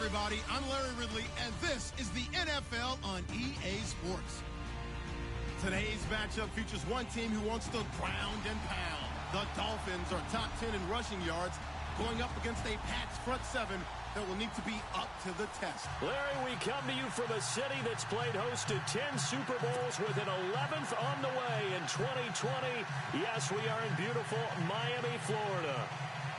everybody. I'm Larry Ridley, and this is the NFL on EA Sports. Today's matchup features one team who wants to ground and pound. The Dolphins are top 10 in rushing yards, going up against a Pats front seven that will need to be up to the test. Larry, we come to you from a city that's played host to 10 Super Bowls with an 11th on the way in 2020. Yes, we are in beautiful Miami, Florida.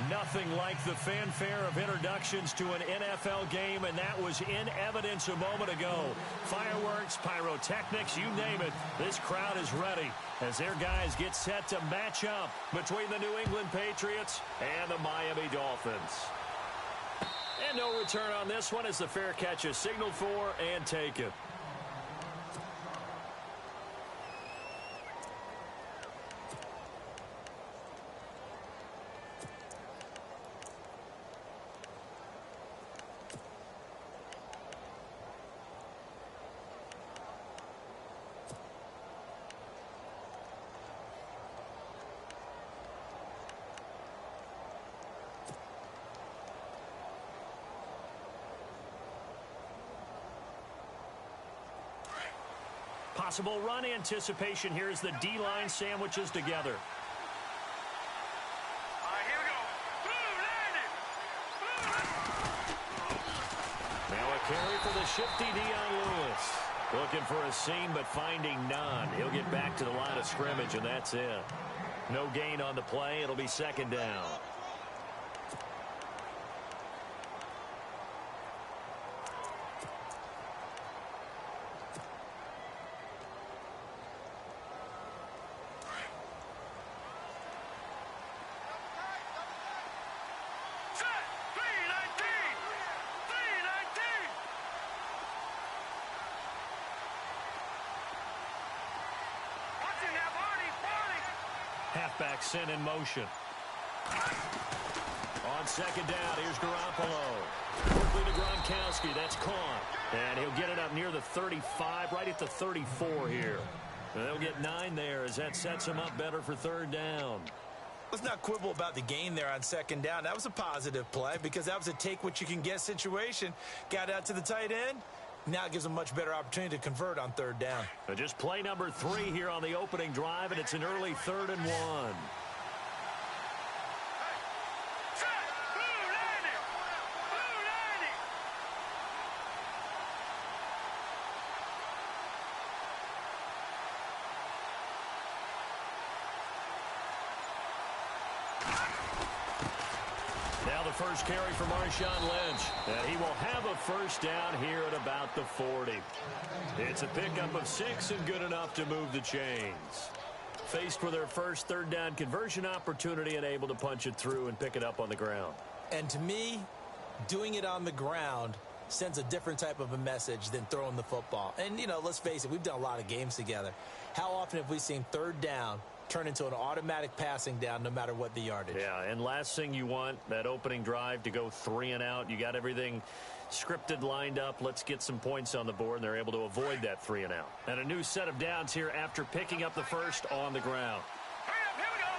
Nothing like the fanfare of introductions to an NFL game, and that was in evidence a moment ago. Fireworks, pyrotechnics, you name it. This crowd is ready as their guys get set to match up between the New England Patriots and the Miami Dolphins. And no return on this one as the fair catch is signaled for and taken. Possible run anticipation here as the D-line sandwiches together. Here we go. Now a carry for the shifty Dion Lewis. Looking for a seam, but finding none. He'll get back to the line of scrimmage, and that's it. No gain on the play. It'll be second down. Halfback sent in motion. On second down, here's Garoppolo. Quickly to Gronkowski. That's caught. And he'll get it up near the 35, right at the 34 here. And they'll get 9 there as that sets him up better for third down. Let's not quibble about the gain there on second down. That was a positive play because that was a take-what-you-can-get situation. Got out to the tight end. Now it gives them a much better opportunity to convert on third down. Just play number 3 here on the opening drive, and it's an early 3rd and 1. First carry for Marshawn Lynch, and he will have a first down here at about the 40. It's a pickup of 6 and good enough to move the chains. Faced with their first third down conversion opportunity and able to punch it through and pick it up on the ground. And to me, doing it on the ground sends a different type of a message than throwing the football. And, you know, let's face it, we've done a lot of games together. How often have we seen third down turn into an automatic passing down no matter what the yardage? Yeah, and last thing you want, that opening drive to go 3 and out. You got everything scripted, lined up. Let's get some points on the board, and they're able to avoid that 3 and out. And a new set of downs here after picking up the first on the ground. Hurry up, here we go.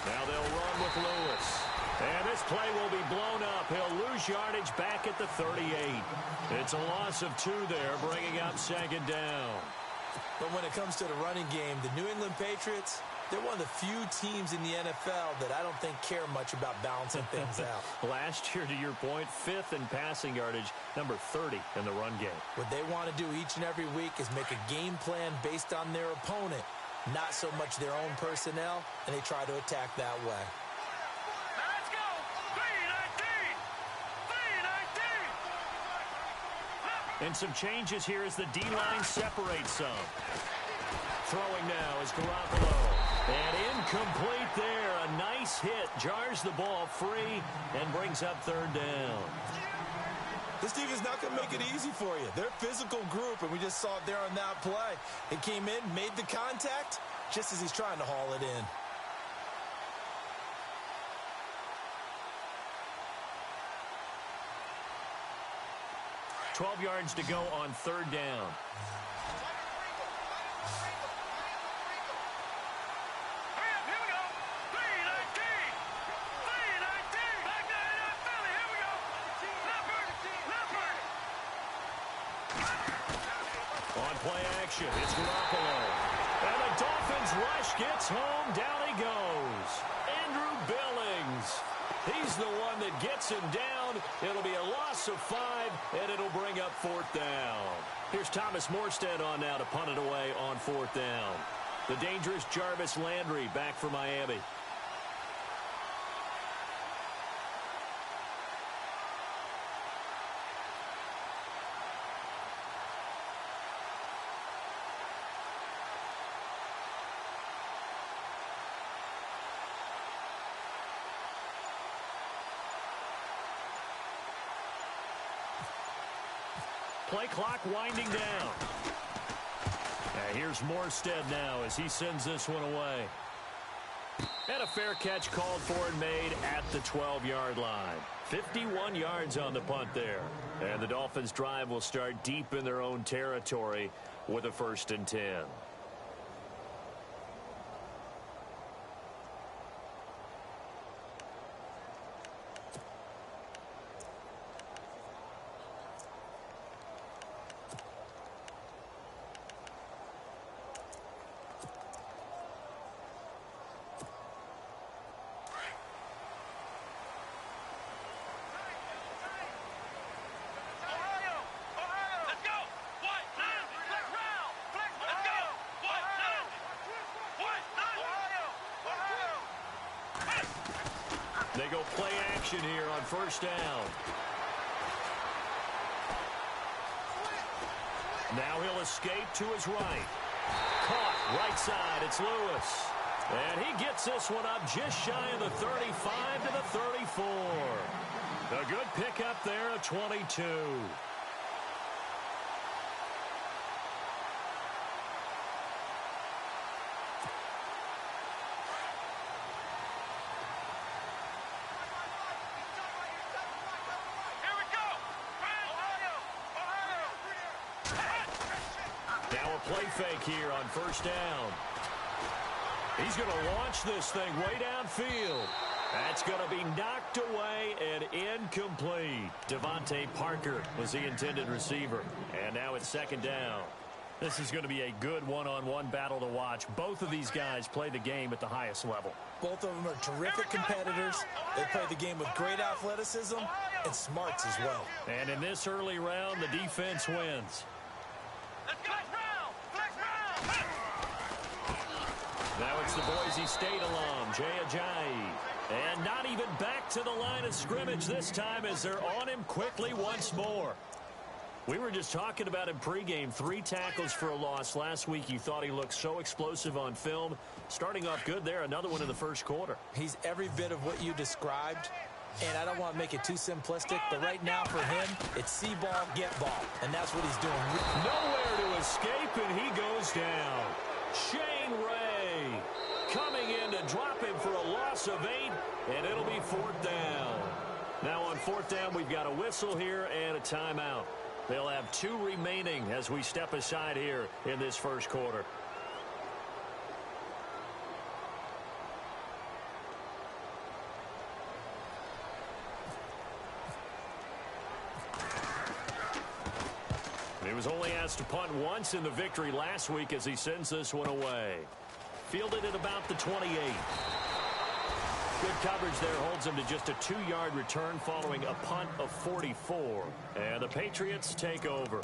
3-19. Now they'll run with Lewis. And this play will be blown up. He'll lose yardage back at the 38. It's a loss of 2 there, bringing up second down. But when it comes to the running game, the New England Patriots, they're one of the few teams in the NFL that I don't think care much about balancing things out. Last year, to your point, 5th in passing yardage, number 30 in the run game. What they want to do each and every week is make a game plan based on their opponent, not so much their own personnel, and they try to attack that way. And some changes here as the D-line separates some. Throwing now is Garoppolo. And incomplete there. A nice hit. Jars the ball free and brings up third down. This team is not going to make it easy for you. They're a physical group, and we just saw it there on that play. It came in, made the contact, just as he's trying to haul it in. 12 yards to go on third down. play action. It's Garoppolo. And the Dolphins rush gets home. Down he goes. Andrew Billings. He's the one that gets him down. It'll be a loss of 5, and it'll bring up 4th down. Here's Thomas Morstead on now to punt it away on 4th down. The dangerous Jarvis Landry back for Miami. Play clock winding down. Here's Morstead now as he sends this one away. And a fair catch called for and made at the 12-yard line. 51 yards on the punt there. And the Dolphins' drive will start deep in their own territory with a 1st and 10. They go play action here on 1st down. Now he'll escape to his right. Caught right side. It's Lewis. And he gets this one up just shy of the 35 to the 34. A good pickup there of 22. Play fake here on 1st down. He's going to launch this thing way downfield. That's going to be knocked away and incomplete. Devontae Parker was the intended receiver. And now it's 2nd down. This is going to be a good one-on-one battle to watch. Both of these guys play the game at the highest level. Both of them are terrific competitors. They play the game with great athleticism and smarts as well. And in this early round, the defense wins. Now it's the Boise State alum, Jay Ajayi. And not even back to the line of scrimmage this time as they're on him quickly once more. We were just talking about him pregame. 3 tackles for a loss last week. You thought he looked so explosive on film. Starting off good there. Another one in the 1st quarter. He's every bit of what you described. And I don't want to make it too simplistic, but right now for him, it's see ball, get ball. And that's what he's doing. Nowhere to escape, and he goes down. Shane Ray coming in to drop him for a loss of 8, and it'll be 4th down. Now on 4th down, we've got a whistle here and a timeout. They'll have 2 remaining as we step aside here in this 1st quarter. He was only asked to punt once in the victory last week as he sends this one away. Fielded at about the 28. Good coverage there holds him to just a 2-yard return following a punt of 44. And the Patriots take over.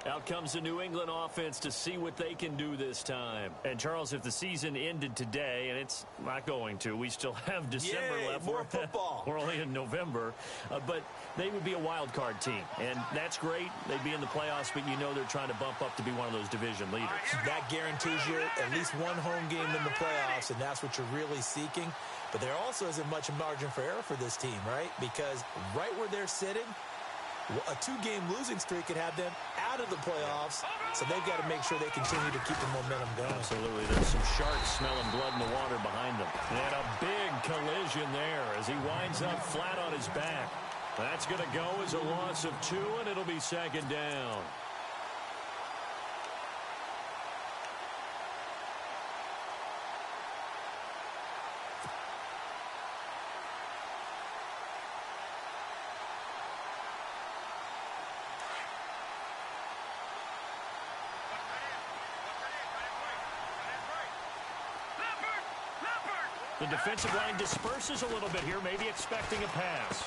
Out comes the New England offense to see what they can do this time. And, Charles, if the season ended today, and it's not going to, we still have December left. More football. We're only in November. But they would be a wild card team. And that's great. They'd be in the playoffs, but you know they're trying to bump up to be one of those division leaders. That guarantees you at least one home game in the playoffs, and that's what you're really seeking. But there also isn't much margin for error for this team, right? Because right where they're sitting, a 2-game losing streak could have them out of the playoffs, so they've got to make sure they continue to keep the momentum going. Absolutely. There's some sharks smelling blood in the water behind them. And a big collision there as he winds up flat on his back. That's going to go as a loss of 2, and it'll be 2nd down. The defensive line disperses a little bit here, maybe expecting a pass.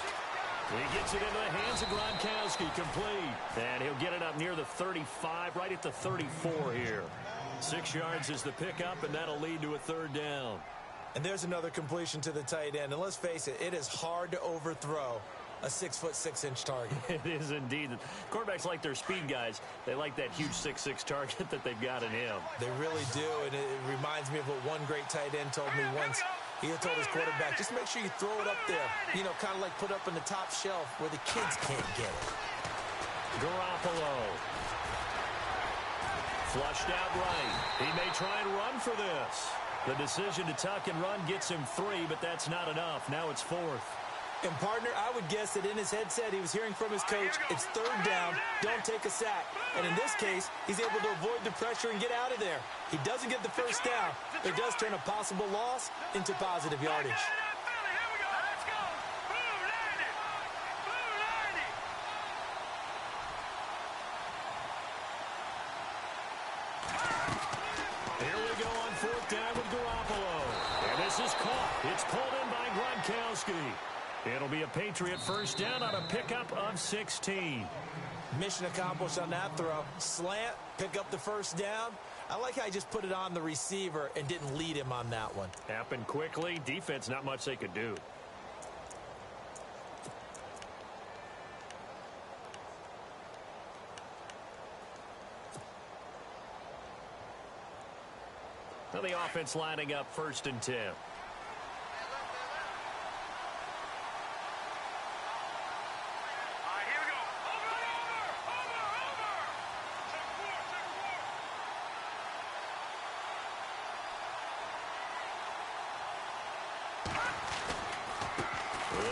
He gets it into the hands of Gronkowski, complete. And he'll get it up near the 35, right at the 34 here. 6 yards is the pickup, and that'll lead to a third down. And there's another completion to the tight end. And let's face it, it is hard to overthrow a 6'6" target. It is indeed. Quarterbacks like their speed guys. They like that huge 6'6" target that they've got in him. They really do, and it reminds me of what one great tight end told me once. He had told his quarterback, just make sure you throw it up there, you know, kind of like put up in the top shelf where the kids can't get it. Garoppolo. Flushed out right. He may try and run for this. The decision to tuck and run gets him 3, but that's not enough. Now it's 4th. And, partner, I would guess that in his headset he was hearing from his coach, it's 3rd down, don't take a sack. And in this case, he's able to avoid the pressure and get out of there. He doesn't get the first down, but it does turn a possible loss into positive yardage. Here we go on 4th down with Garoppolo. And this is caught. It's pulled in by Gronkowski. It'll be a Patriot first down on a pickup of 16. Mission accomplished on that throw. Slant, pick up the first down. I like how he just put it on the receiver and didn't lead him on that one. Happened quickly. Defense, not much they could do. Now the offense lining up 1st and 10.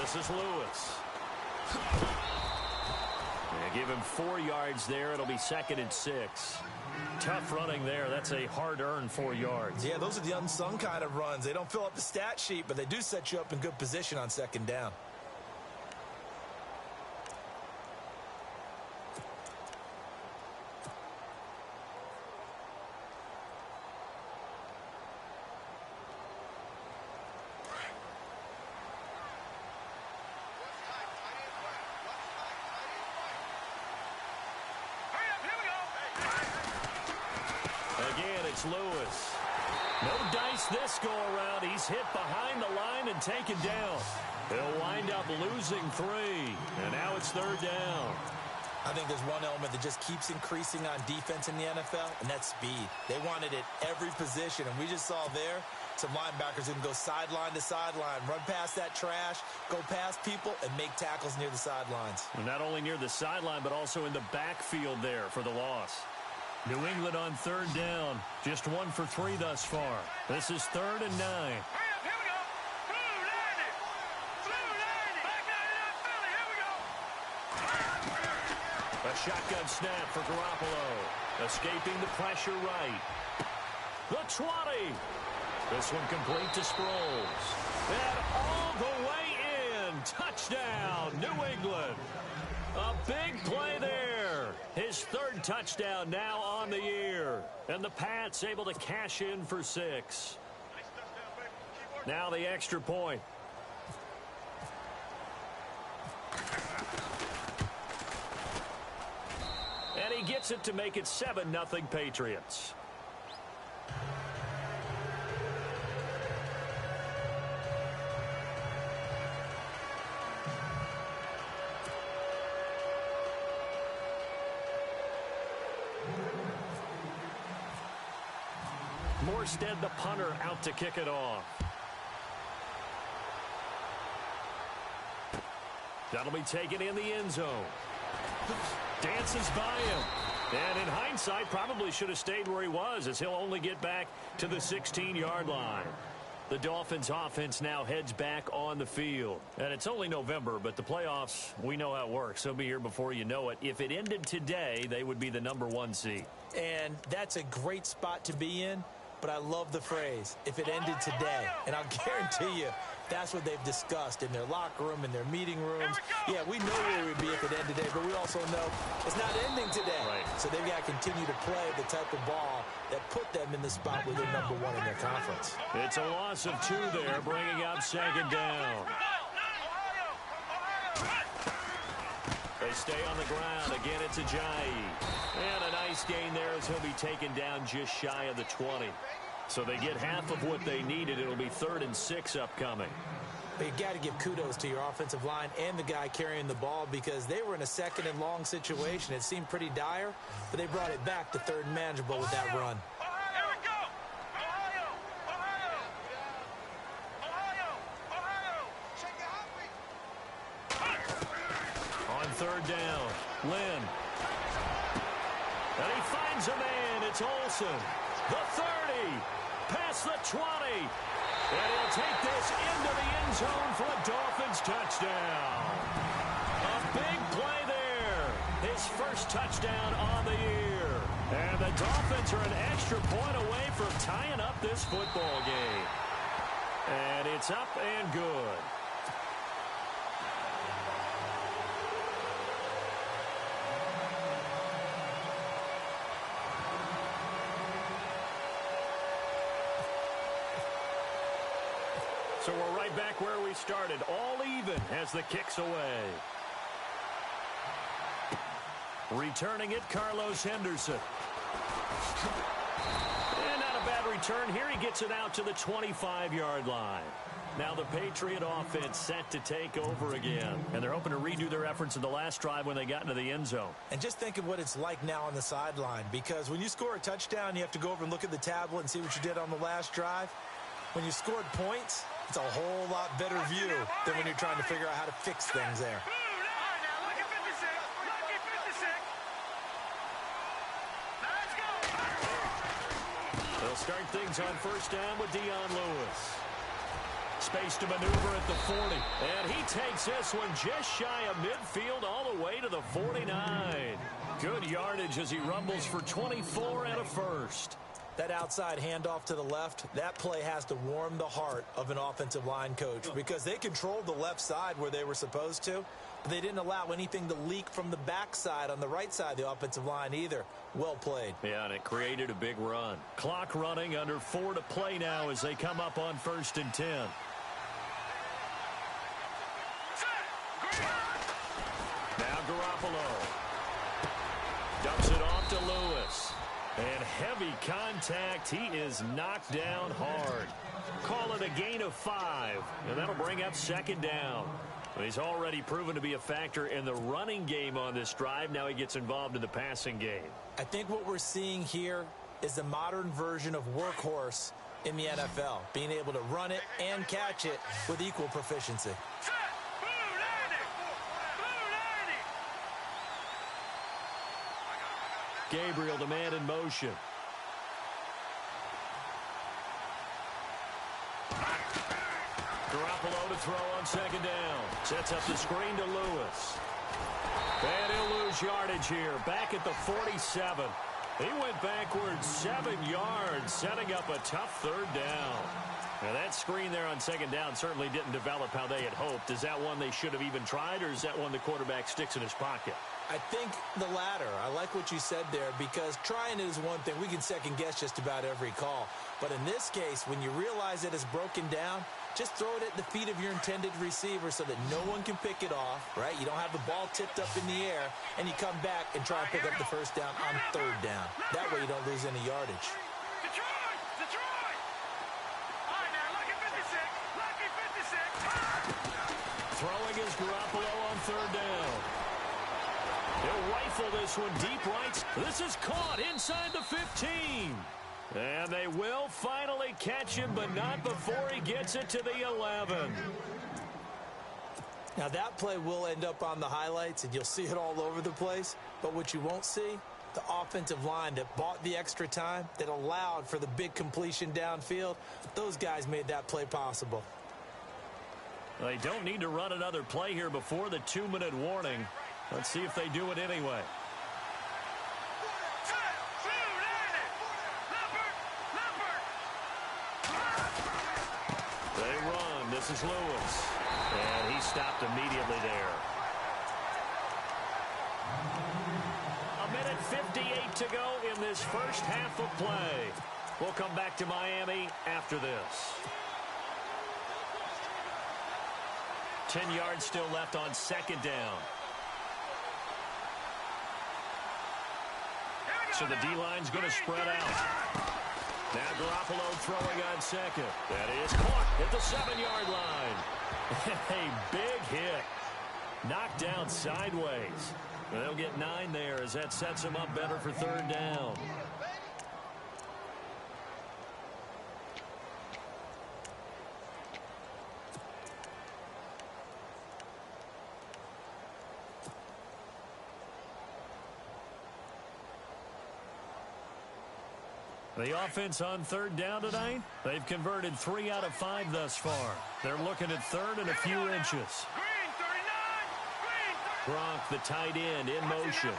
This is Lewis. They give him 4 yards there. It'll be 2nd and 6. Tough running there. That's a hard-earned 4 yards. Yeah, those are the unsung kind of runs. They don't fill up the stat sheet, but they do set you up in good position on 2nd down. Lewis. No dice this go around. He's hit behind the line and taken down. He'll wind up losing 3. And now it's 3rd down. I think there's one element that just keeps increasing on defense in the NFL, and that's speed. They want it at every position, and we just saw there some linebackers who can go sideline to sideline, run past that trash, go past people, and make tackles near the sidelines. And not only near the sideline, but also in the backfield there for the loss. New England on 3rd down. Just 1 for 3 thus far. This is 3rd and 9. A shotgun snap for Garoppolo. Escaping the pressure right. The 20. This one complete to Sproles. And all the way in. Touchdown, New England. A big play there. His 3rd touchdown now on the year. And the Pats able to cash in for 6. Now the extra point. And he gets it to make it 7-0 Patriots. Morstead, the punter, out to kick it off. That'll be taken in the end zone. Dances by him. And in hindsight, probably should have stayed where he was, as he'll only get back to the 16-yard line. The Dolphins offense now heads back on the field. And it's only November, but the playoffs, we know how it works. They'll be here before you know it. If it ended today, they would be the #1 seed. And that's a great spot to be in. but I love the phrase, if it ended today. And I'll guarantee you that's what they've discussed in their locker room, in their meeting rooms. Yeah, we know where we'd be if it ended today, but we also know it's not ending today. Right. So they've got to continue to play the type of ball that put them in the spot where they're number one in their conference. It's a loss of 2 there, bringing up second down. They stay on the ground. Again, it's Ajayi. And a nice gain there as he'll be taken down just shy of the 20. So they get half of what they needed. It'll be 3rd and 6 upcoming. But you got to give kudos to your offensive line and the guy carrying the ball because they were in a 2nd and long situation. It seemed pretty dire, but they brought it back to 3rd and manageable with that run. Here we go. On 3rd down, Lynn. And he finds a man. It's Olsen. The 30. Past the 20. And he'll take this into the end zone for a Dolphins touchdown. A big play there. His first touchdown on the year. And the Dolphins are an extra point away from tying up this football game. And it's up and good. So we're right back where we started, all even as the kick's away. Returning it, Carlos Henderson. And not a bad return here. He gets it out to the 25-yard line. Now the Patriot offense set to take over again. And they're hoping to redo their efforts in the last drive when they got into the end zone. And just think of what it's like now on the sideline, because when you score a touchdown, you have to go over and look at the tablet and see what you did on the last drive. When you scored points, it's a whole lot better view than when you're trying to figure out how to fix things there. They'll start things on 1st down with Dion Lewis. Space to maneuver at the 40. And he takes this one just shy of midfield all the way to the 49. Good yardage as he rumbles for 24 and a first. That outside handoff to the left, that play has to warm the heart of an offensive line coach because they controlled the left side where they were supposed to, but they didn't allow anything to leak from the backside on the right side of the offensive line either. Well played. Yeah, and it created a big run. Clock running, under 4 to play now as they come up on 1st and 10. Now Garoppolo dumps it off to Lewis. And heavy contact. He is knocked down hard. Call it a gain of 5. And that'll bring up 2nd down. He's already proven to be a factor in the running game on this drive. Now he gets involved in the passing game. I think what we're seeing here is the modern version of workhorse in the NFL. Being able to run it and catch it with equal proficiency. Gabriel, the man in motion. Garoppolo to throw on 2nd down. Sets up the screen to Lewis. And he'll lose yardage here. Back at the 47. He went backwards 7 yards, setting up a tough 3rd down. Now that screen there on 2nd down certainly didn't develop how they had hoped. Is that one they should have even tried, or is that one the quarterback sticks in his pocket? I think the latter. I like what you said there because trying it is one thing. We can second guess just about every call. But in this case, when you realize that it's broken down, just throw it at the feet of your intended receiver so that no one can pick it off, right? You don't have the ball tipped up in the air, and you come back and try and pick up the 1st down on 3rd down. That way you don't lose any yardage. Detroit! All right, now, lucky 56. Lucky 56. Throwing is Garoppolo on 3rd down. He'll rifle this one deep right. This is caught inside the 15. And they will finally catch him, but not before he gets it to the 11. Now that play will end up on the highlights, and you'll see it all over the place. But what you won't see, the offensive line that bought the extra time, that allowed for the big completion downfield, those guys made that play possible. They don't need to run another play here before the 2-minute warning. Let's see if they do it anyway. They run. This is Lewis. And he stopped immediately there. A minute 58 to go in this first half of play. We'll come back to Miami after this. 10 yards still left on second down. So the D-line's going to spread out. Now Garoppolo throwing on second. That is caught at the 7-yard line. A big hit. Knocked down sideways. They'll get 9 there as that sets them up better for third down. The offense on third down tonight, they've converted 3 out of 5 thus far. They're looking at third and a few inches. Gronk, the tight end, in motion.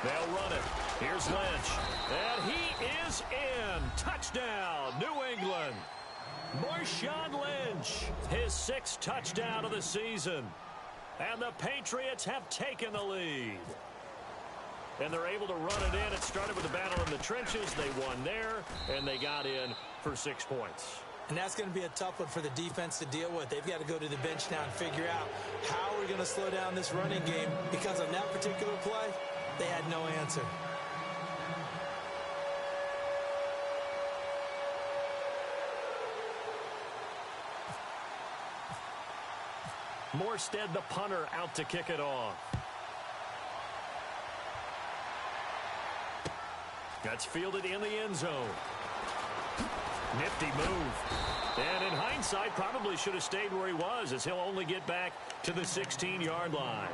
They'll run it. Here's Lynch. And he is in. Touchdown, New England. Marshawn Lynch, his 6th touchdown of the season. And the Patriots have taken the lead. And they're able to run it in. It started with a battle in the trenches. They won there, and they got in for 6 points. And that's going to be a tough one for the defense to deal with. They've got to go to the bench now and figure out how we're going to slow down this running game, because on that particular play, they had no answer. Morstead, the punter, out to kick it off. That's fielded in the end zone. Nifty move. And in hindsight, probably should have stayed where he was, as he'll only get back to the 16-yard line.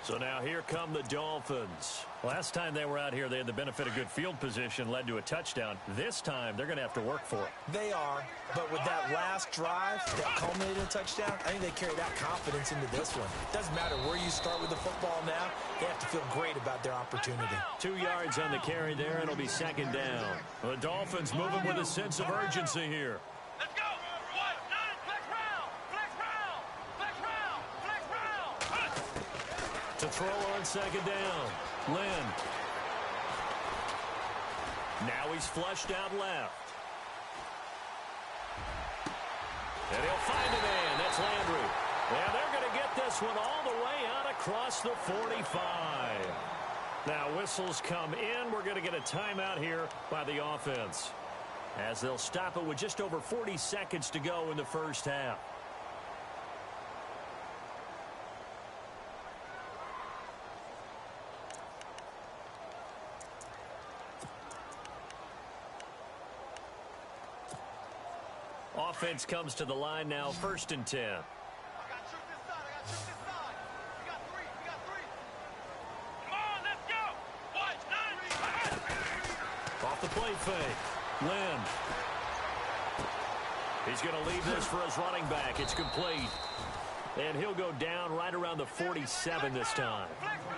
So now here come the Dolphins. Last time they were out here, they had the benefit of good field position, led to a touchdown. This time, they're going to have to work for it. They are, but with that last drive that culminated in a touchdown, I think they carry that confidence into this one. Doesn't matter where you start with the football now, they have to feel great about their opportunity. 2 yards on the carry there, and it'll be second down. The Dolphins moving with a sense of urgency here. Let's go! Flex round! Flex round! Flex round! Flex round! To throw on second down, Lynn. Now he's flushed out left. And he'll find a man. That's Landry. And they're going to get this one all the way out across the 45. Now whistles come in. We're going to get a timeout here by the offense, as they'll stop it with just over 40 seconds to go in the first half. Offense comes to the line now, 1st and 10. I got shoot this side. We got three. Come on, let's go. Off the play fake. Lynn. He's going to leave this for his running back. It's complete. And he'll go down right around the 47 this time.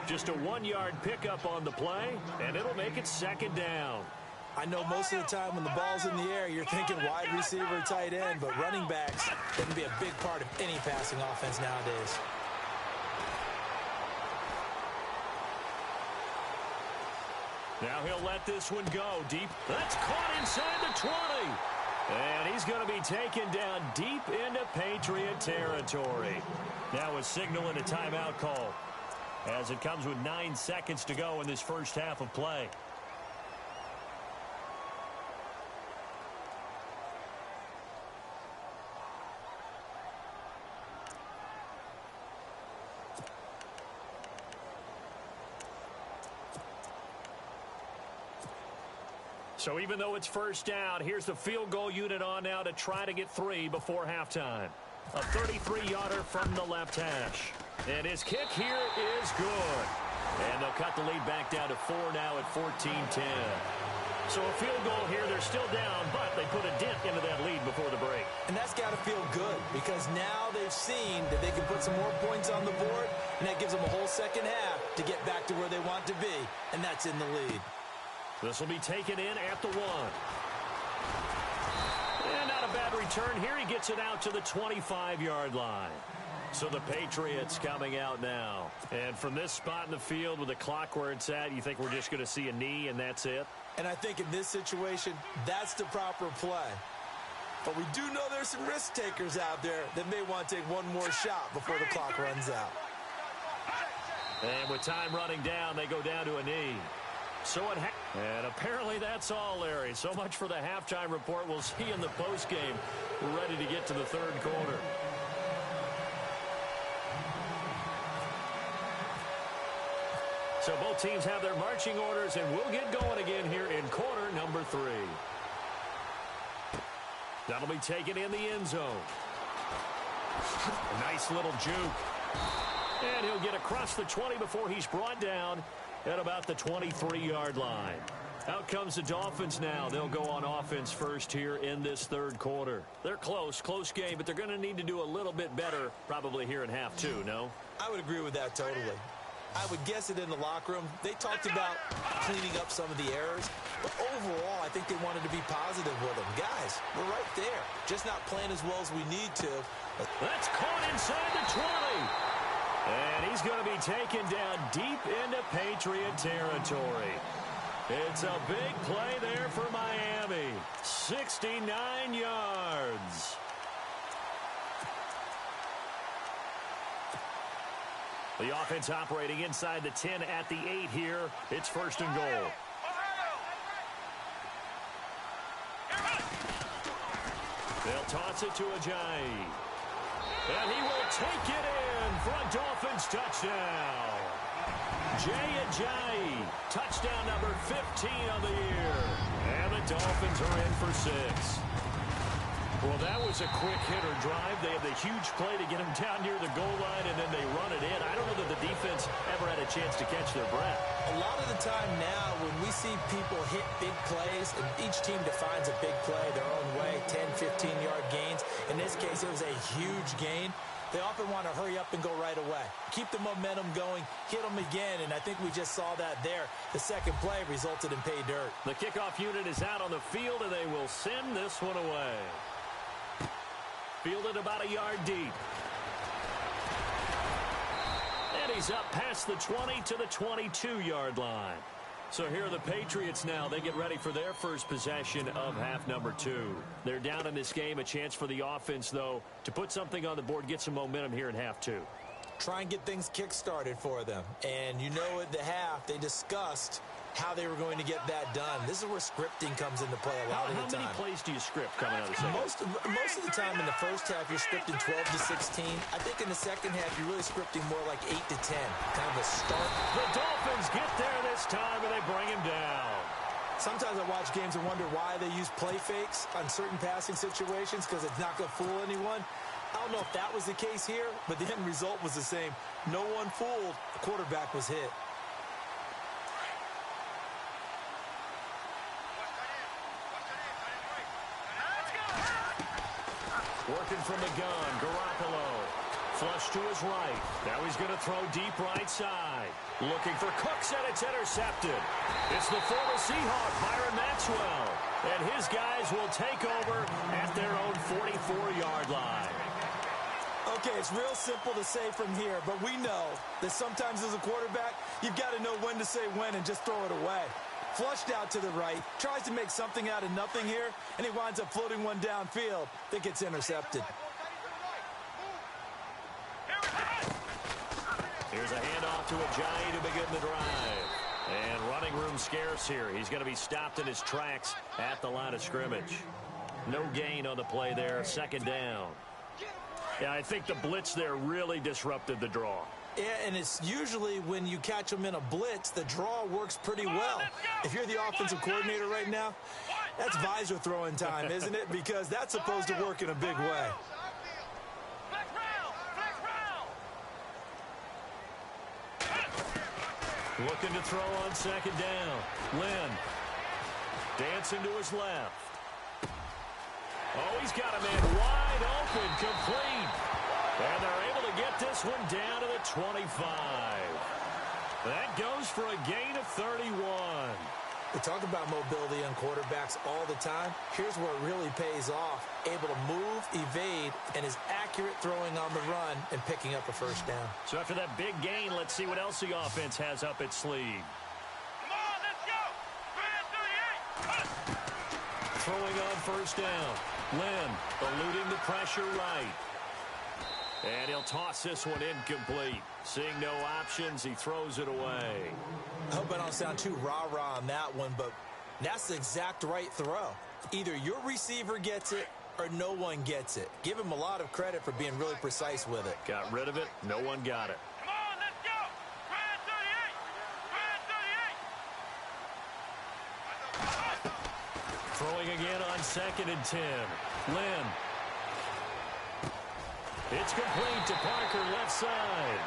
Just a 1-yard pickup on the play, and it'll make it second down. I know most of the time when the ball's in the air, you're thinking wide receiver, tight end, but running backs can be a big part of any passing offense nowadays. Now he'll let this one go deep. That's caught inside the 20. And he's going to be taken down deep into Patriot territory. Now a signal and a timeout call, as it comes with 9 seconds to go in this first half of play. So even though it's first down, here's the field goal unit on now to try to get 3 before halftime. A 33-yarder from the left hash. And his kick here is good. And they'll cut the lead back down to 4 now at 14-10. So a field goal here. They're still down, but they put a dent into that lead before the break. And that's got to feel good because now they've seen that they can put some more points on the board, and that gives them a whole second half to get back to where they want to be, and that's in the lead. This will be taken in at the 1. And not a bad return here. He gets it out to the 25-yard line. So the Patriots coming out now. And from this spot in the field with the clock where it's at, you think we're just going to see a knee and that's it? And I think in this situation, that's the proper play. But we do know there's some risk takers out there that may want to take one more shot before the clock runs out. And with time running down, they go down to a knee. And apparently that's all, Larry. So much for the halftime report. We'll see in the postgame. We're ready to get to the third quarter. So both teams have their marching orders, and we'll get going again here in quarter number 3. That'll be taken in the end zone. A nice little juke. And he'll get across the 20 before he's brought down at about the 23-yard line. Out comes the Dolphins now. They'll go on offense first here in this third quarter. They're close game, but they're going to need to do a little bit better probably here in half 2, no? I would agree with that totally. I would guess it in the locker room. They talked about cleaning up some of the errors, but overall, I think they wanted to be positive with them. Guys, we're right there. Just not playing as well as we need to. That's caught inside the 20. And he's going to be taken down deep into Patriot territory. It's a big play there for Miami. 69 yards. The offense operating inside the 10 at the 8 here. It's first and goal. They'll toss it to Ajayi. And he will take it in for a Dolphins touchdown. Jay Ajayi, touchdown number 15 of the year. And the Dolphins are in for 6. Well, that was a quick hitter drive. They had the huge play to get him down near the goal line, and then they run it in. I don't know that the defense ever had a chance to catch their breath. A lot of the time now, when we see people hit big plays, and each team defines a big play their own way, 10, 15-yard gains. In this case, it was a huge gain. They often want to hurry up and go right away. Keep the momentum going, hit them again, and I think we just saw that there. The second play resulted in pay dirt. The kickoff unit is out on the field, and they will send this one away. Fielded about a yard deep. And he's up past the 20 to the 22-yard line. So here are the Patriots now. They get ready for their first possession of half number 2. They're down in this game. A chance for the offense, though, to put something on the board, get some momentum here in half 2. Try and get things kick-started for them. And you know at the half, they discussed how they were going to get that done. This is where scripting comes into play a lot of the time. How many plays do you script coming out of the second? Most of the time in the first half, you're scripting 12 to 16. I think in the second half, you're really scripting more like 8 to 10. Kind of a start. The Dolphins get there this time, and they bring him down. Sometimes I watch games and wonder why they use play fakes on certain passing situations because it's not going to fool anyone. I don't know if that was the case here, but the end result was the same. No one fooled. The quarterback was hit. Working from the gun, Garoppolo. Flush to his right. Now he's going to throw deep right side. Looking for Cooks, and it's intercepted. It's the former Seahawk, Byron Maxwell. And his guys will take over at their own 44-yard line. Okay, it's real simple to say from here, but we know that sometimes as a quarterback, you've got to know when to say when and just throw it away. Flushed out to the right, tries to make something out of nothing here, and he winds up floating one downfield that gets intercepted. Here's a handoff to Ajayi to begin the drive. And running room scarce here. He's going to be stopped in his tracks at the line of scrimmage. No gain on the play there. Second down. Yeah, I think the blitz there really disrupted the draw. Yeah, and it's usually when you catch them in a blitz, the draw works pretty well. If you're the offensive coordinator right now, that's visor throwing time, isn't it? Because that's supposed to work in a big way. Looking to throw on second down. Lynn. Dancing to his left. Oh, he's got a man wide open, complete. And they're able to get this one down to the 25. That goes for a gain of 31. We talk about mobility on quarterbacks all the time. Here's where it really pays off. Able to move, evade, and is accurate throwing on the run and picking up a first down. So after that big gain, let's see what else the offense has up its sleeve. Come on, let's go. 38. Throwing on first down. Lynn eluding the pressure right. And he'll toss this one incomplete. Seeing no options, he throws it away. I hope I don't sound too rah-rah on that one, but that's the exact right throw. Either your receiver gets it or no one gets it. Give him a lot of credit for being really precise with it. Got rid of it. No one got it. Come on, let's go. 38. Throwing again on 2nd and 10. Lynn. It's complete to Parker left side.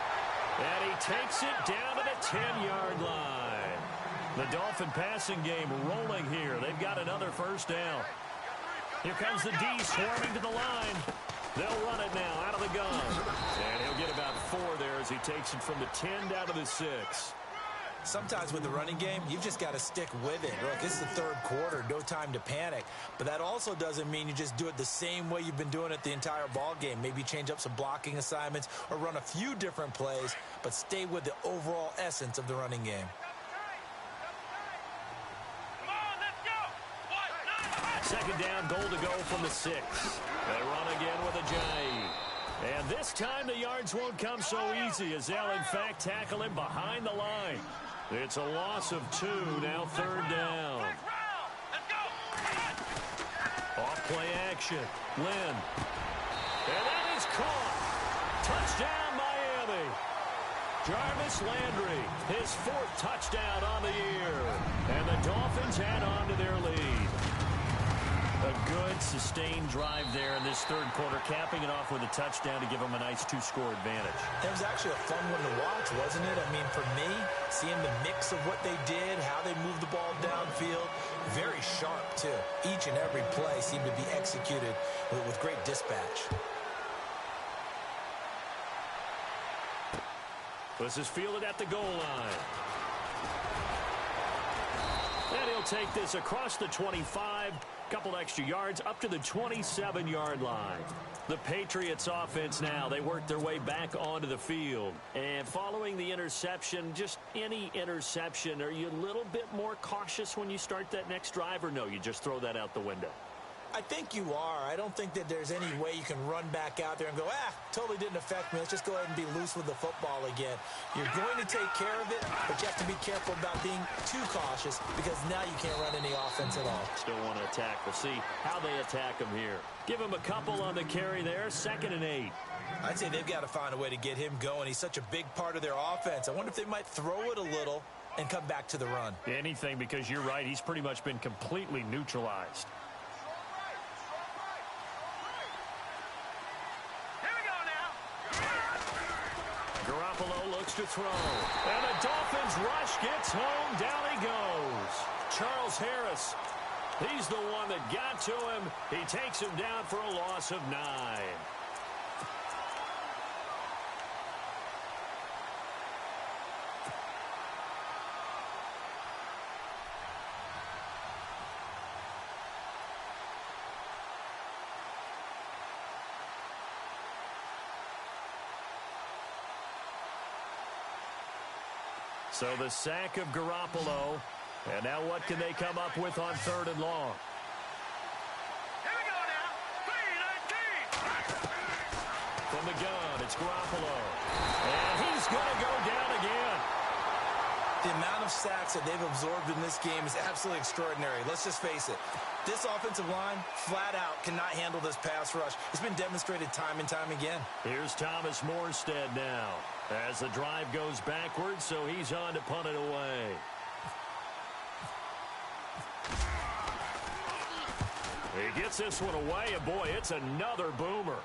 And he takes it down to the 10-yard line. The Dolphin passing game rolling here. They've got another first down. Here comes the D swarming to the line. They'll run it now out of the gun. And he'll get about 4 there as he takes it from the 10 down to the 6. Sometimes with the running game, you've just got to stick with it. Look, it's the third quarter, no time to panic. But that also doesn't mean you just do it the same way you've been doing it the entire ball game. Maybe change up some blocking assignments or run a few different plays, but stay with the overall essence of the running game. Come on, let's go. 2nd down, goal to go from the 6. They run again with a J. And this time the yards won't come so easy as they'll in fact tackle him behind the line. It's a loss of 2, now 3rd down. Let's go. Off play action. Lynn. And that is caught. Touchdown, Miami. Jarvis Landry, his 4th touchdown on the year. And the Dolphins add on to their lead. A good, sustained drive there in this third quarter, capping it off with a touchdown to give them a nice 2-score advantage. It was actually a fun one to watch, wasn't it? I mean, for me, seeing the mix of what they did, how they moved the ball downfield, very sharp, too. Each and every play seemed to be executed with great dispatch. This is fielded at the goal line. And he'll take this across the 25, couple extra yards up to the 27-yard line. The Patriots offense now, they work their way back onto the field. And following the interception, just any interception, are you a little bit more cautious when you start that next drive, or no, you just throw that out the window? I think you are. I don't think that there's any way you can run back out there and go, totally didn't affect me. Let's just go ahead and be loose with the football again. You're going to take care of it, but you have to be careful about being too cautious because now you can't run any offense at all. Still want to attack. We'll see how they attack him here. Give him a couple on the carry there, 2nd and 8. I'd say they've got to find a way to get him going. He's such a big part of their offense. I wonder if they might throw it a little and come back to the run. Anything, because you're right. He's pretty much been completely neutralized. To throw. And the Dolphins rush gets home. Down he goes. Charles Harris. He's the one that got to him. He takes him down for a loss of 9. So the sack of Garoppolo. And now what can they come up with on 3rd and long? Here we go now. 3-19. From the gun, it's Garoppolo. And he's going to go down again. The amount of sacks that they've absorbed in this game is absolutely extraordinary. Let's just face it. This offensive line, flat out, cannot handle this pass rush. It's been demonstrated time and time again. Here's Thomas Morstead now as the drive goes backwards, so he's on to punt it away. He gets this one away, and boy, it's another boomer.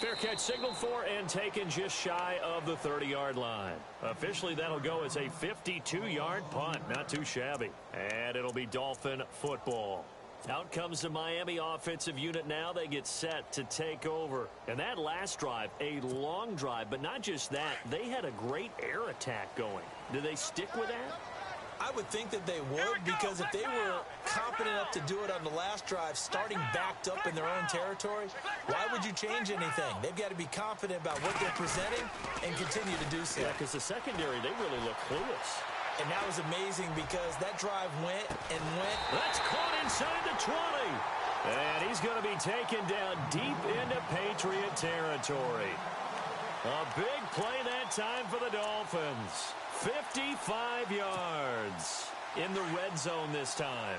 Fair catch signaled for and taken just shy of the 30-yard line. Officially, that'll go as a 52-yard punt. Not too shabby. And it'll be Dolphin football. Out comes the Miami offensive unit now. They get set to take over. And that last drive, a long drive, but not just that. They had a great air attack going. Do they stick with that? I would think that they would, because if they were competent enough to do it on the last drive, starting backed up in their own territory, why would you change anything? They've got to be confident about what they're presenting and continue to do so. Yeah, because the secondary, they really look clueless. And that was amazing because that drive went and went. That's caught inside the 20. And he's going to be taken down deep into Patriot territory. A big play that time for the Dolphins. 55 yards in the red zone this time.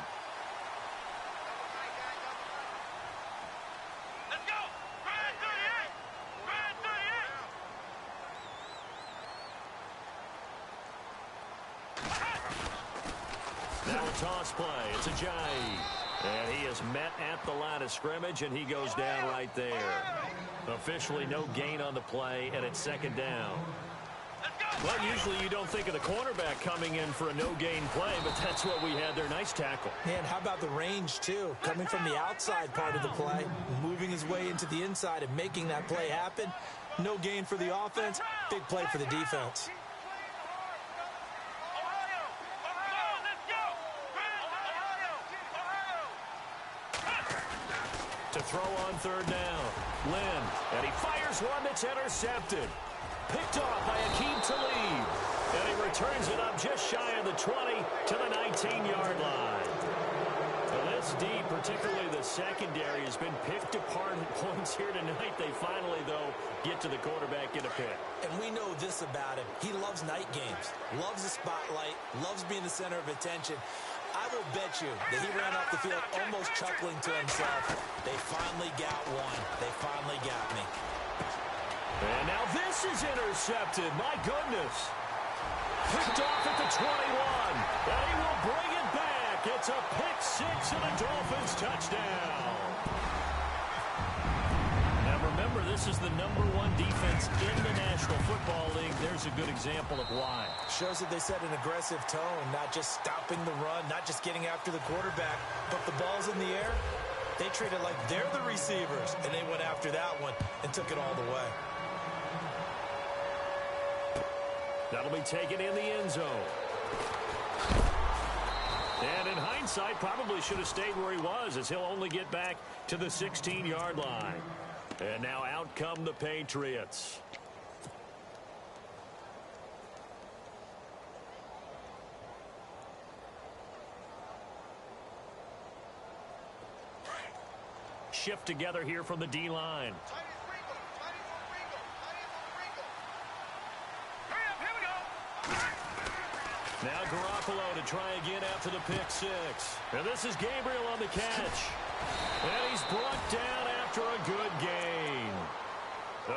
Let's go! Ryan 38! Ryan 38! Now a toss play. It's Ajayi. And he is met at the line of scrimmage, and he goes down right there. Officially no gain on the play, and it's second down. Well, usually you don't think of the cornerback coming in for a no-gain play, but that's what we had there. Nice tackle. Man, how about the range, too? Coming from the outside part of the play, moving his way into the inside and making that play happen. No gain for the offense, big play for the defense. To throw on third down. Lynn, and he fires one that's intercepted. Picked off by Akeem Talib. And he returns it up just shy of the 20 to the 19-yard line. Well, this D, particularly the secondary, has been picked apart at points here tonight. They finally, though, get to the quarterback in a pick. And we know this about him. He loves night games, loves the spotlight, loves being the center of attention. I will bet you that he ran off the field almost chuckling to himself. They finally got one. They finally got me. And now this is intercepted. My goodness. Picked off at the 21. And he will bring it back. It's a pick six and a Dolphins touchdown. Now remember, this is the #1 defense in the National Football League. There's a good example of why. Shows that they set an aggressive tone, not just stopping the run, not just getting after the quarterback, but the ball's in the air. They treat it like they're the receivers, and they went after that one and took it all the way. That'll be taken in the end zone. And in hindsight, probably should have stayed where he was, as he'll only get back to the 16-yard line. And now out come the Patriots. Shift together here from the D-line. Now Garoppolo to try again after the pick six. And this is Gabriel on the catch. And he's brought down after a good gain.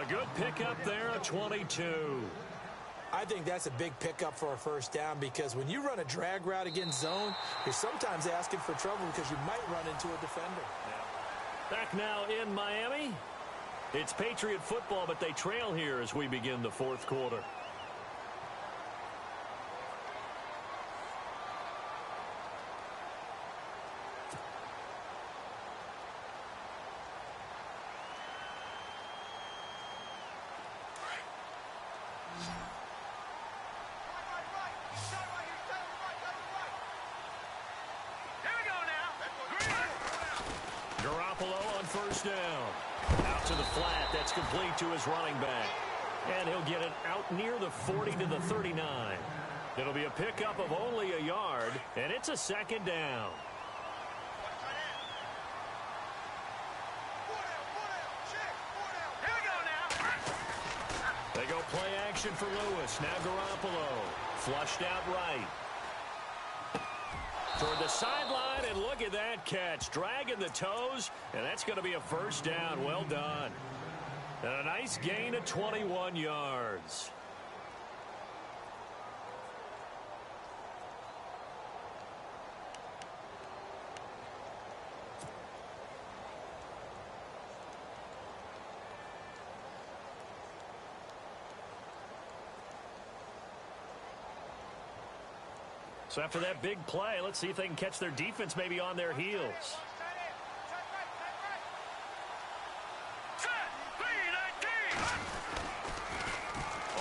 A good pickup there, a 22. I think that's a big pickup for a first down, because when you run a drag route against zone, you're sometimes asking for trouble because you might run into a defender. Back now in Miami. It's Patriot football, but they trail here as we begin the fourth quarter. Garoppolo on first down. Out to the flat. That's complete to his running back. And he'll get it out near the 40 to the 39. It'll be a pickup of only a yard, and it's a second down. They go play action for Lewis. Now Garoppolo. Flushed out right. Toward the sideline, and look at that catch. Dragging the toes, and that's going to be a first down. Well done. And a nice gain of 21 yards. So after that big play, let's see if they can catch their defense maybe on their heels.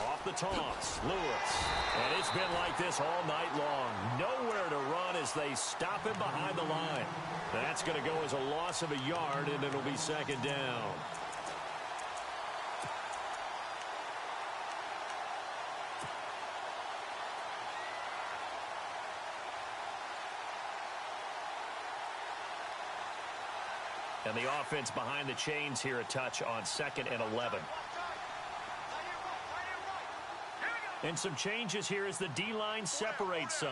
Off the toss, Lewis. And it's been like this all night long. Nowhere to run as they stop him behind the line. That's going to go as a loss of a yard, and it'll be second down. And the offense behind the chains here a touch on 2nd and 11. And some changes here as the D-line separates some.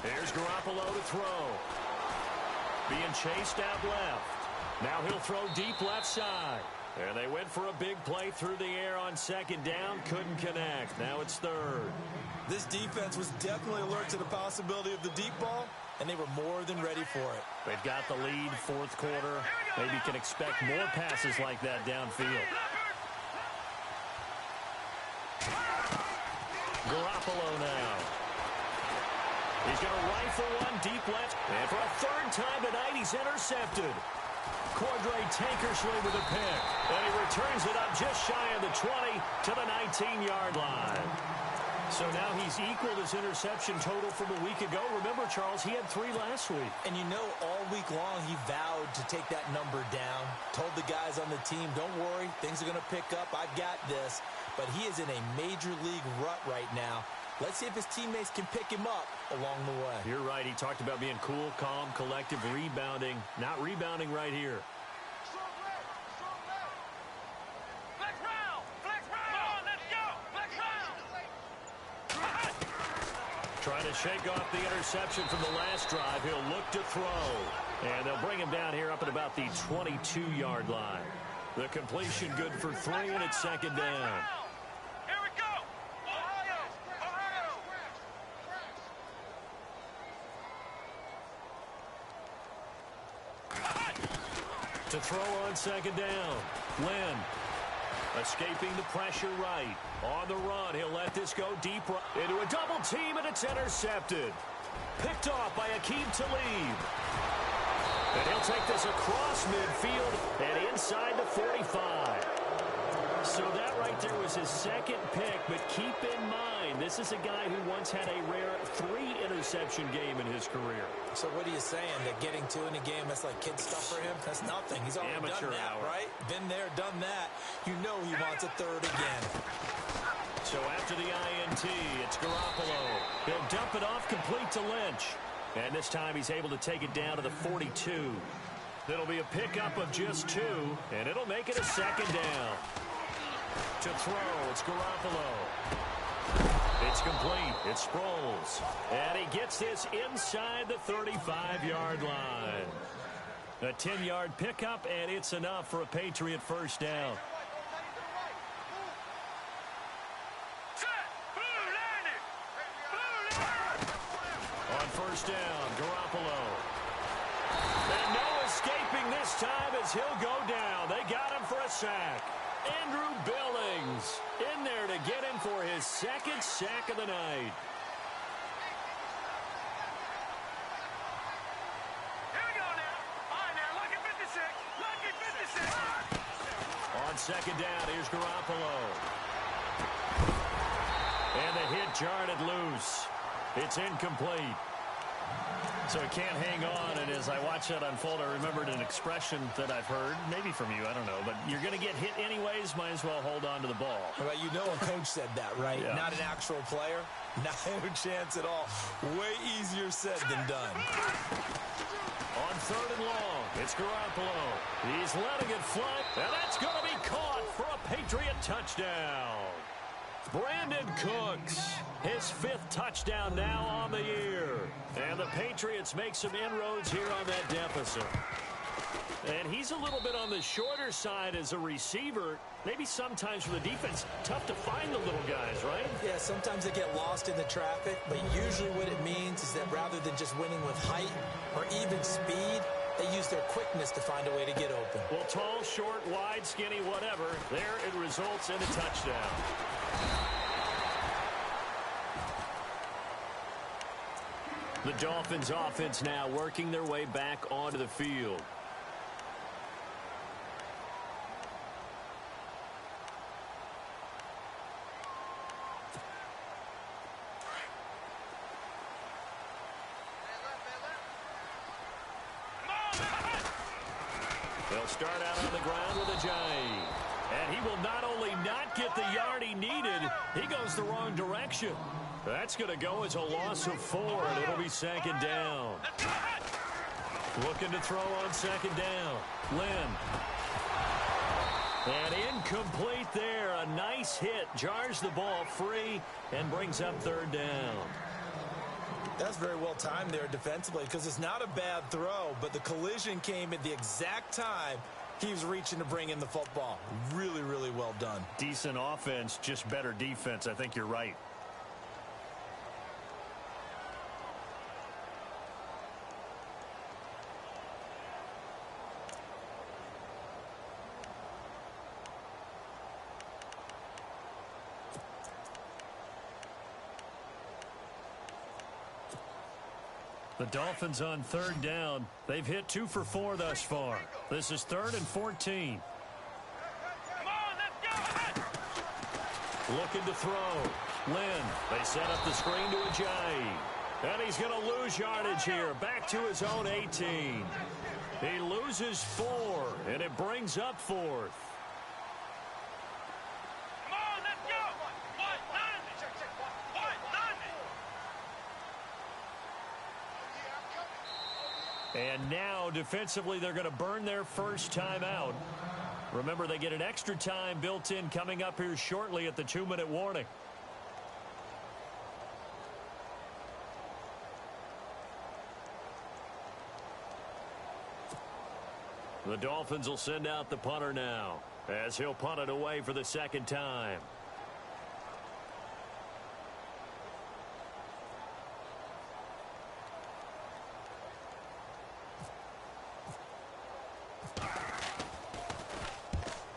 Here's Garoppolo to throw. Being chased out left. Now he'll throw deep left side. And they went for a big play through the air on 2nd down. Couldn't connect. Now it's 3rd. This defense was definitely alert to the possibility of the deep ball, and they were more than ready for it. They've got the lead, 4th quarter. Maybe can expect more passes like that downfield. Garoppolo now. He's going to rifle one deep left. And for a 3rd time tonight, he's intercepted. Cordray Tankersley with a pick. And he returns it up just shy of the 20 to the 19-yard line. So now he's equaled his interception total from a week ago. Remember, Charles, he had 3 last week. And you know, all week long he vowed to take that number down. Told the guys on the team, don't worry, things are going to pick up. I've got this. But he is in a major league rut right now. Let's see if his teammates can pick him up along the way. You're right. He talked about being cool, calm, collective, rebounding. Not rebounding right here. Trying to shake off the interception from the last drive. He'll look to throw. And they'll bring him down here up at about the 22-yard line. The completion good for 3, and it's 2nd down. Here we go. To throw on 2nd down. Lynn. Escaping the pressure right. On the run, he'll let this go deep into a double team, and it's intercepted. Picked off by Akeem Talib. And he'll take this across midfield and inside the 45. So that right there was his 2nd pick, but keep in mind, this is a guy who once had a rare 3-interception game in his career. So what are you saying? That getting 2 in a game, that's like kid stuff for him? That's nothing. He's already Amateur done that, hour. right? Been there, done that. You know he wants a 3rd again. So after the INT, it's Garoppolo. He'll dump it off complete to Lynch. And this time he's able to take it down to the 42. It'll be a pickup of just 2, and it'll make it a 2nd down. To throw, it's Garoppolo. It's complete. It's Sproles. And he gets this inside the 35-yard line. A 10-yard pickup, and it's enough for a Patriot 1st down. On 1st down, Garoppolo. And no escaping this time as he'll go down. They got him for a sack. Andrew Billings in there to get him for his 2nd sack of the night. Here we go now. All right, now, lucky 56. Lucky 56. On 2nd down, here's Garoppolo. And the hit jarred it loose. It's incomplete. So he can't hang on, and as I watch that unfold, I remembered an expression that I've heard, maybe from you, I don't know, but you're going to get hit anyways, might as well hold on to the ball. Well, you know a coach said that, right? Yeah. Not an actual player. No chance at all. Way easier said than done. On 3rd and long, it's Garoppolo. He's letting it fly, and that's going to be caught for a Patriot touchdown. Brandon Cooks, his 5th touchdown now on the year. And the Patriots make some inroads here on that deficit. And he's a little bit on the shorter side as a receiver. Maybe sometimes for the defense, tough to find the little guys, right? Yeah, sometimes they get lost in the traffic, but usually what it means is that rather than just winning with height or even speed, They use their quickness to find a way to get open. Well, tall, short, wide, skinny, whatever, there it results in a touchdown. The Dolphins offense now working their way back onto the field. They'll start out on the ground with a J. And he will not only not get the yard he needed, he goes the wrong direction. That's going to go as a loss of 4, and it'll be second down. Looking to throw on second down. Lynn. And incomplete there. A nice hit. Jars the ball free and brings up third down. That's very well timed there defensively because it's not a bad throw, but the collision came at the exact time he was reaching to bring in the football. Really, really well done. Decent offense, just better defense. I think you're right. The Dolphins on third down. They've hit 2 for 4 thus far. This is 3rd and 14. Come on, let's go. Looking to throw. Lynn. They set up the screen to Ajayi. And he's going to lose yardage here. Back to his own 18. He loses 4, and it brings up 4th. And now, defensively, they're going to burn their first time out. Remember, they get an extra time built in coming up here shortly at the 2-minute warning. The Dolphins will send out the punter now, as he'll punt it away for the second time.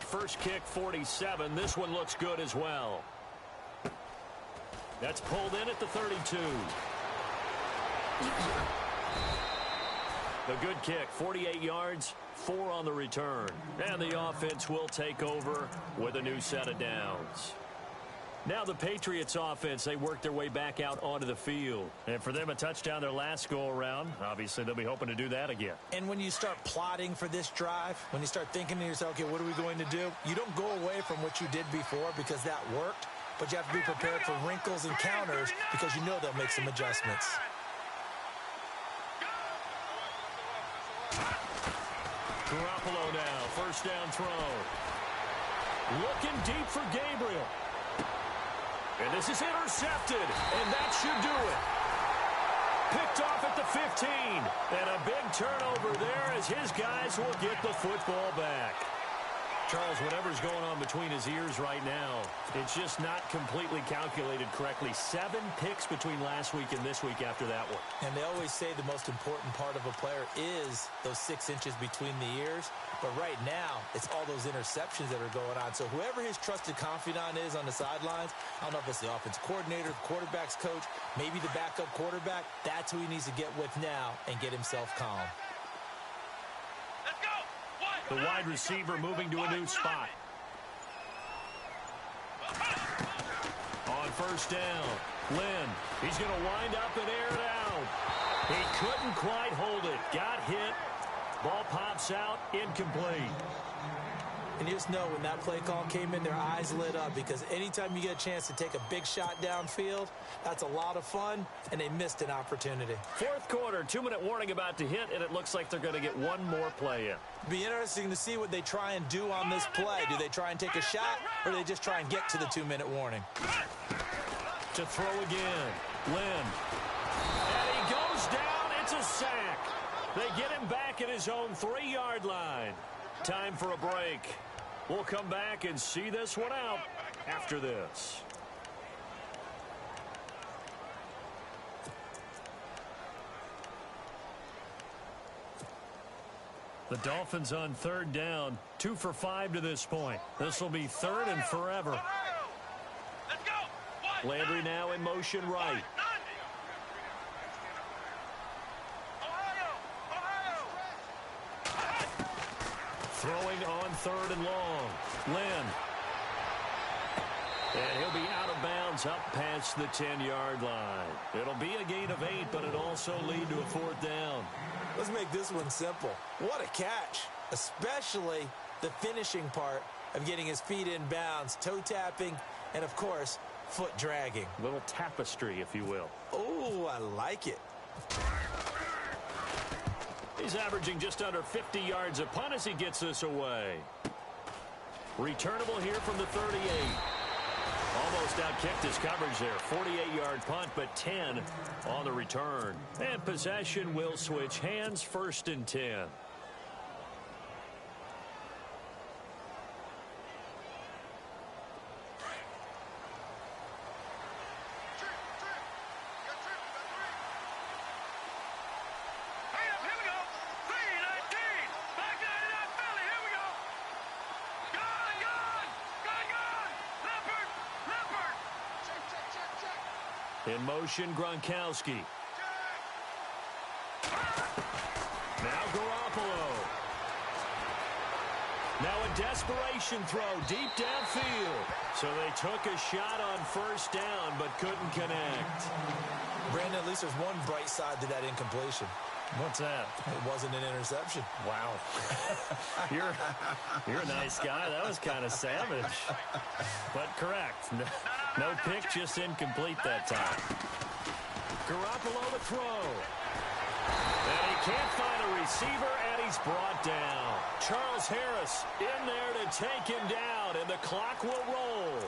First kick, 47. This one looks good as well. That's pulled in at the 32. A good kick, 48 yards, 4 on the return. And the offense will take over with a new set of downs. Now the Patriots offense, they work their way back out onto the field. And for them, a touchdown their last go-around. Obviously, they'll be hoping to do that again. And when you start plotting for this drive, when you start thinking to yourself, okay, what are we going to do? You don't go away from what you did before because that worked, but you have to be prepared for wrinkles and counters because you know they'll make some adjustments. Garoppolo now, first down throw. Looking deep for Gabriel. And this is intercepted, and that should do it. Picked off at the 15, and a big turnover there as his guys will get the football back. Charles, whatever's going on between his ears right now, it's just not completely calculated correctly. 7 picks between last week and this week after that one. And they always say the most important part of a player is those 6 inches between the ears. But right now, it's all those interceptions that are going on. So whoever his trusted confidant is on the sidelines, I don't know if it's the offense coordinator, the quarterback's coach, maybe the backup quarterback, that's who he needs to get with now and get himself calm. The wide receiver moving to a new spot. On first down, Lynn. He's going to wind up and air it out. He couldn't quite hold it. Got hit. Ball pops out. Incomplete. And you just know when that play call came in, their eyes lit up because anytime you get a chance to take a big shot downfield, that's a lot of fun, and they missed an opportunity. Fourth quarter, 2-minute warning about to hit, and it looks like they're going to get one more play in. Be interesting to see what they try and do on this play. Do they try and take a shot, or do they just try and get to the 2-minute warning? To throw again, Lynn. And he goes down. It's a sack. They get him back at his own 3-yard line. Time for a break. We'll come back and see this one out after this. The Dolphins on third down, 2 for 5 to this point. This will be third and forever. Let's go. Landry now in motion right. Throwing on third and long. Lynn. And he'll be out of bounds up past the 10-yard line. It'll be a gain of 8, but it'll also lead to a fourth down. Let's make this one simple. What a catch, especially the finishing part of getting his feet in bounds, toe tapping, and, of course, foot dragging. A little tapestry, if you will. Oh, I like it. He's averaging just under 50 yards a punt as he gets this away. Returnable here from the 38. Almost outkicked his coverage there. 48-yard punt, but 10 on the return. And possession will switch hands, 1st and 10. In motion, Gronkowski. Now Garoppolo. Now a desperation throw deep downfield. So they took a shot on 1st down, but couldn't connect. Brandon, at least there's one bright side to that incompletion. What's that? It wasn't an interception. Wow. You're a nice guy. That was kind of savage. But correct. No pick, just incomplete that time. Garoppolo to throw. And he can't find a receiver, and he's brought down. Charles Harris in there to take him down, and the clock will roll.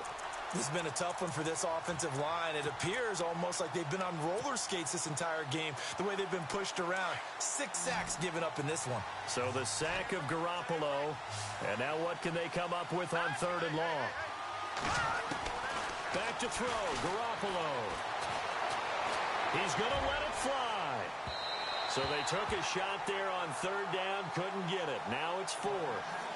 This has been a tough one for this offensive line. It appears almost like they've been on roller skates this entire game, the way they've been pushed around. 6 sacks given up in this one. So the sack of Garoppolo, and now what can they come up with on 3rd and long? Back to throw, Garoppolo. He's going to let it fly. So they took a shot there on 3rd down, couldn't get it. Now it's 4th.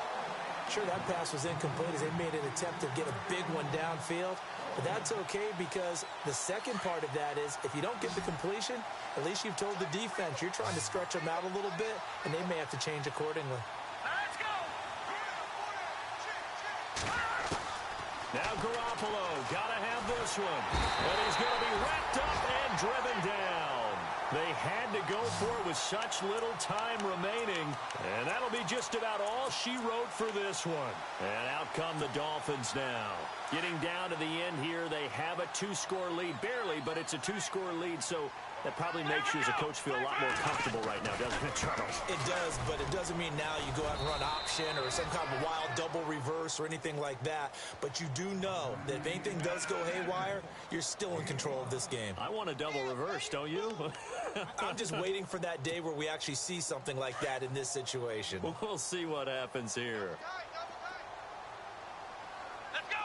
Sure, that pass was incomplete as they made an attempt to get a big one downfield. But that's okay because the second part of that is if you don't get the completion, at least you've told the defense you're trying to stretch them out a little bit, and they may have to change accordingly. Let's go. Now Garoppolo, gotta have this one. And he's going to be wrapped up and driven down. They had to go for it with such little time remaining. And that'll be just about all she wrote for this one. And out come the Dolphins now. Getting down to the end here, they have a 2-score lead. Barely, but it's a 2-score lead, so that probably makes you as a coach feel a lot more comfortable right now, doesn't it, Charles? It does, but it doesn't mean now you go out and run option or some kind of wild double reverse or anything like that. But you do know that if anything does go haywire, you're still in control of this game. I want a double reverse, don't you? I'm just waiting for that day where we actually see something like that in this situation. We'll see what happens here. Let's go.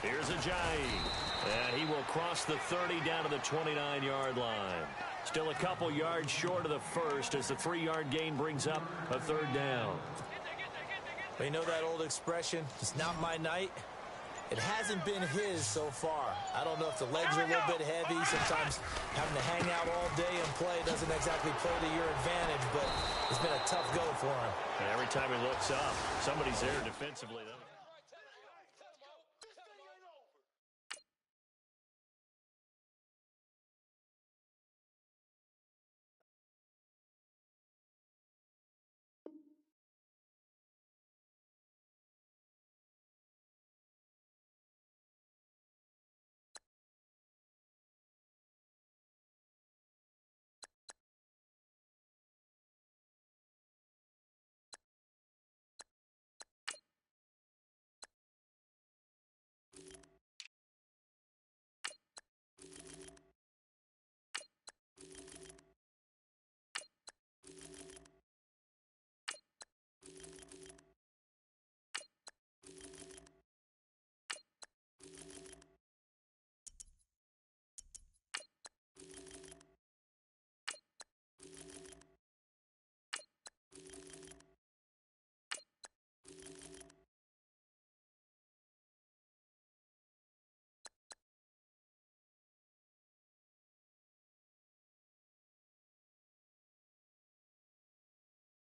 Here's Ajayi. And he will cross the 30 down to the 29-yard line. Still a couple yards short of the first as the 3-yard gain brings up a 3rd down. You know that old expression, it's not my night? It hasn't been his so far. I don't know if the legs are a little bit heavy. Sometimes having to hang out all day and play doesn't exactly play to your advantage, but it's been a tough go for him. And every time he looks up, somebody's there defensively, though.